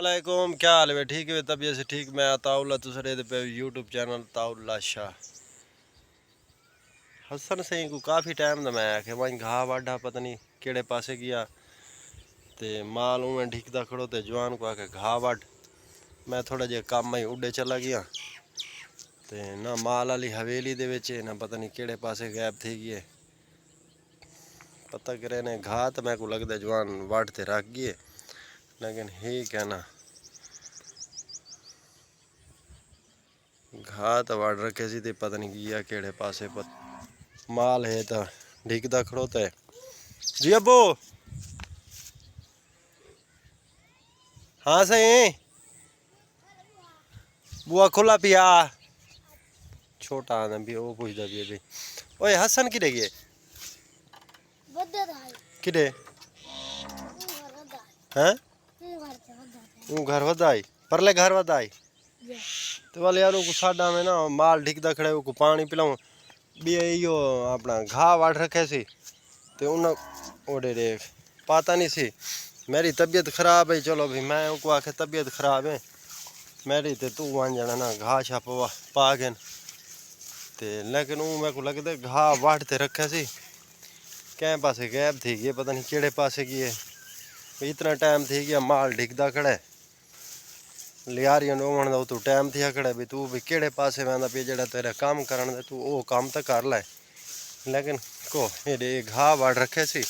वालेकुम, क्या हाल है? ठीक है, तबीयत से ठीक। मैं अताउल्ला तुसरे पे यूट्यूब चैनल ताउल्ला शाह हसन सही को काफ़ी टाइम दा मैं आखे वहीं घा वाढ़ा पता नहीं केड़े पासे गया ते माल उमें ढिकदा खड़ो ते जवान को आके घा वाढ़। मैं थोड़ा जे काम ही उड़े चला गया ते ना माल वाली हवेली दे विच ना पता नहीं केड़े पासे गायब थी गए। पता करे ने घा तो मैं को लगता जवान वाढ़ ते रख गए, लेकिन ही क्या ना घा तो वाड़ रखे सी ते पता नहीं गया केड़े पासे माल है तो ढिकदा खड़ोता है जी अब्बू। हाँ सही बुआ खुला पिया छोटा आना भी वो पूछता भी अभी। ओए हसन किधे गए किधे हैं वो घर वदाई परले घर वदाई तो वाले यार को साडा में ना माल ढिकदा खड़े को पानी पिलाऊं भी यो अपना घा वाड़ रखे सी ते उन ओडे देख पता नहीं सी मेरी तबीयत खराब है। चलो भाई मैं उनको आखे तबीयत खराब है मेरी ते तू वन जाना ना घा छप पा गए ते लेकिन वो मेरे को लगता घा वाढ़ते रखे सी कैं पासे गैब थी गए पता नहीं केड़े पासे गए। इतना टाइम थी गया माल ढिकदा खड़े लियारियां डोवन दा तू टाइम थी खड़े भी तू भी केड़े पासे वेंदा पे जेड़ा तेरा काम करन दे तू वो काम तो कर ले। लेकिन को ये घा वाड़ रखे सी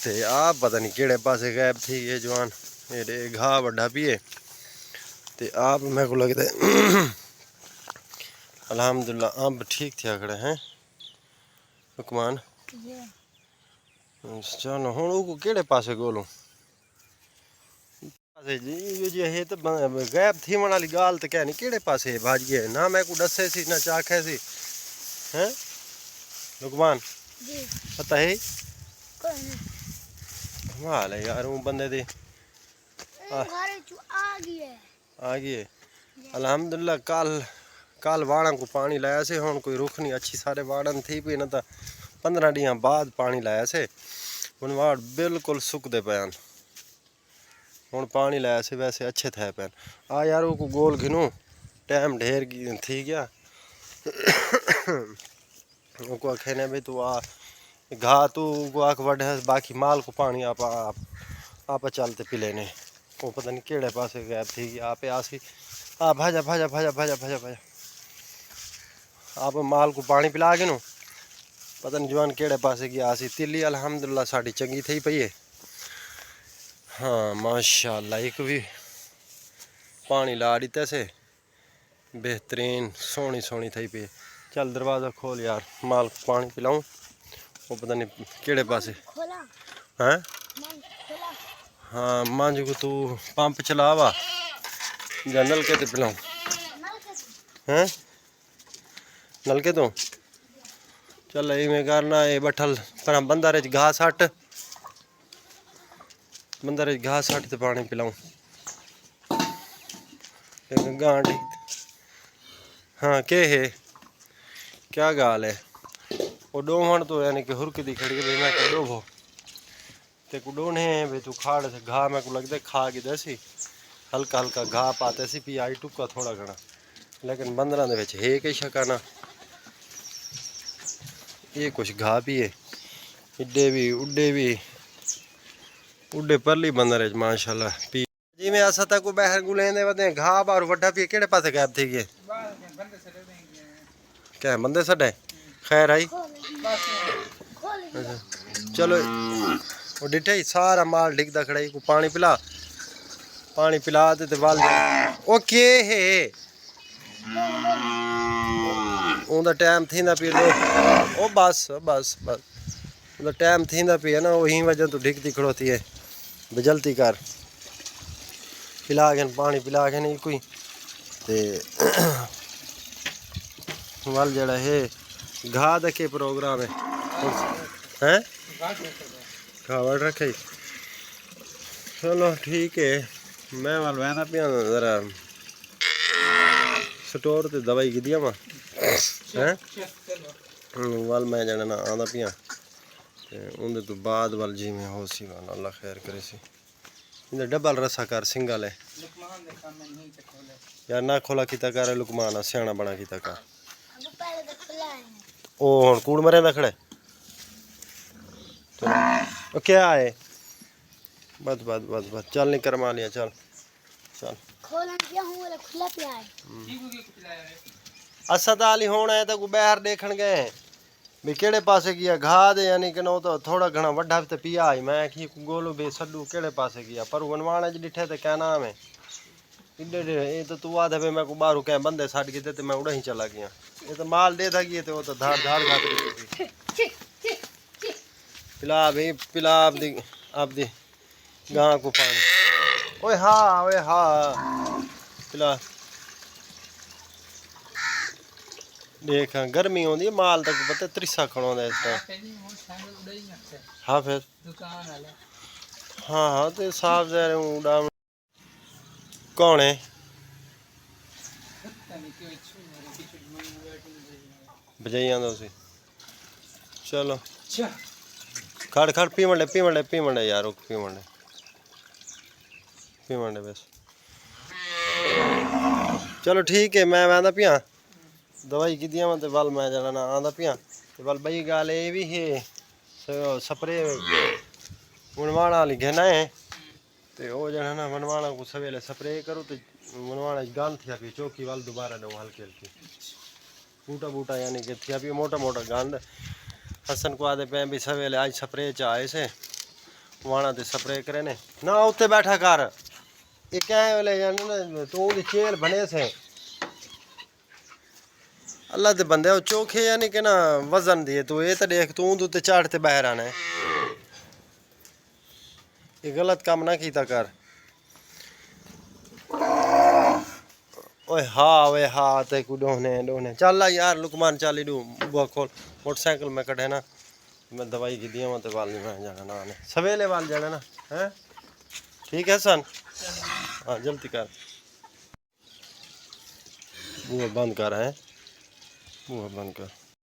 ते आप पता नहीं केड़े पासे गायब थी ये जवान ये घा वड्डा पिए ते आप मेरे को लगता अल्हम्दुलिल्लाह अब ठीक थे खड़े हैं हुक्मान। चलो हूँ को केड़े पासे गोलूं जी जी है तो गायब थी वाली गाल तो क्या नहीं केड़े पासे भाज गए ना मैं को दसे सी ना चाखे सी हैं हुक्मान पता है कमाल है यार वो बंदे दी आ गए अल्हम्दुलिल्लाह। कल वाड़ा को पानी लाया से हुण कोई रुख नहीं अच्छी सारे वाड़न थी पी ना तो 15 दिन बाद पानी लाया से हुण वाड़ बिल्कुल सुकते पैन हुण पानी लाया से वैसे अच्छे थे पैन। आ यार वो को गोल घिनू टाइम ढेर थी गया उनको आखे ने भाई तू आ घा तू को आख वड है बाकी माल को पानी आप चलते पी लेने वो पता नहीं केड़े पासे गैब थी आप आसी आ भाजा भाजा भाजा भाजा भाजा भाजा आप माल को पानी पिला के नो पता नहीं जवान केड़े पासे गया आसी तिल्ली अल्हम्दुलिल्लाह साड़ी चंगी थी पई है। हाँ माशाअल्लाह एक भी पानी ला दिता से बेहतरीन सोहनी सोहनी थी पई। चल दरवाज़ा खोल यार माल को पानी पिलाऊं वो पता नहीं केड़े पासे हैं। हाँ मांझ को तू पंप चलावा या नलके ते पिलाऊं हैं नलके तो चल इवें करना ये बठल पर बंदा रे घास हट बंदा रे घास हट ते पानी पिलाऊं गांड। हाँ के है क्या गाल है वो डोहण तो यानी कि हुरक दी खड़ी भाई मैं को डोभो ते को डोने भाई तू खाड़ से घा मैं को लगता खा के दसी हल्का हल्का घा पाते सी पी आई टुका थोड़ा घना लेकिन बंदरा दे विच है कई शका ना ये कुछ घा भी है इड्डे भी उड्डे परली बंदर माशाल्लाह पी जी में असा तक बहर को लेंदे वदे घा बार वड्डा पी केड़े पासे गायब थी गए क्या बंदे सडे खैर आई चलो वो डिठे ही सारा माल डिगदा खड़ा को पानी पिला दे वाल ओके है उनका टाइम थी ना पी लो ओ बस बस बस उनका टाइम थी ना पी है ना वही वजह तो ढिकती खड़ोती है बजलती कर पिला के पानी पिला के नहीं कोई ते वाल जड़ा है घा के प्रोग्राम है खावड़ रखे। चलो ठीक है मैं वाल वहना पिया जरा स्टोर ते दवाई की दिया वा हैं वाल मैं जाना ना आंदा पिया उनके तो बाद वाल जी में हो सी वाल अल्लाह खैर करे सी। इधर डबल रसा कर सिंगल है यार ना खोला किता कर लुकमान सियाना बना किता कर ओ हुन कूड़ मरे दा खड़े ओ क्या है बस बस बस बस चल नहीं करमा लिया चल चल खोलन क्या हूं वाला खुला पिया है असदाली होना है तो को बाहर देखण गए भी केड़े पासे गया घा दे यानी कि नो तो थोड़ा घना वड्डा ते पिया आई मैं की गोलू बे सड्डू केड़े पासे गया पर वनवाणे ज डिठे ते क्या नाम है इडे ये तो तू आधे पे मैं को बारू के बंदे छड़ के ते मैं उड़ा ही चला गया ये तो माल दे था गई ते वो तो धार धार खात रही पिला भाई पिला आप दी गां को पानी ओए हाँ पिला देख गर्मी होंदी है माल तक पता त्रिसा खड़ोंदा इस टाइम हाँ फिर हाँ तो साफ जा रहे हूँ उड़ा कौन है बजाई आंदा उसी चलो खड़ खड़ पीवंडे यार रुक पीवंडे बस चलो ठीक है मैं आंदा पिया दवाई की दिया मैं बल मैं जाना ना आंदा पिया बल बई गल ये भी है स्प्रे वनवाणा वाली घेना है तो वो जरा ना वनवाणा को सवेले स्प्रे करो तो वनवाणा गंद थिया पी चौकी वाल दोबारा दो हल्की हल्की बूटा यानी कि थिया पी मोटा गंद हसन को आदे पे भी सवेले आज स्प्रे च आए से वाणा ते स्प्रे करे ने ना उत्ते बैठा कर ये क्या है वाले जाने ना तू दी चेल बने से अल्लाह दे बंदे वो चोखे यानी कि ना वजन दिए तू ये तो देख तू ते चढ़ते बाहर आना है ये गलत काम ना कीता कर ओए हाँ ते को डोने चल यार लुकमान चल डू बुआ खोल मोटरसाइकिल में कटे ना मैं दवाई की दिया मैं तो वाल नहीं मैं जाना ना आने सवेले वाल जाना ना हैं ठीक है सन हाँ जल्दी कर बुआ बंद कर है बुआ बंद कर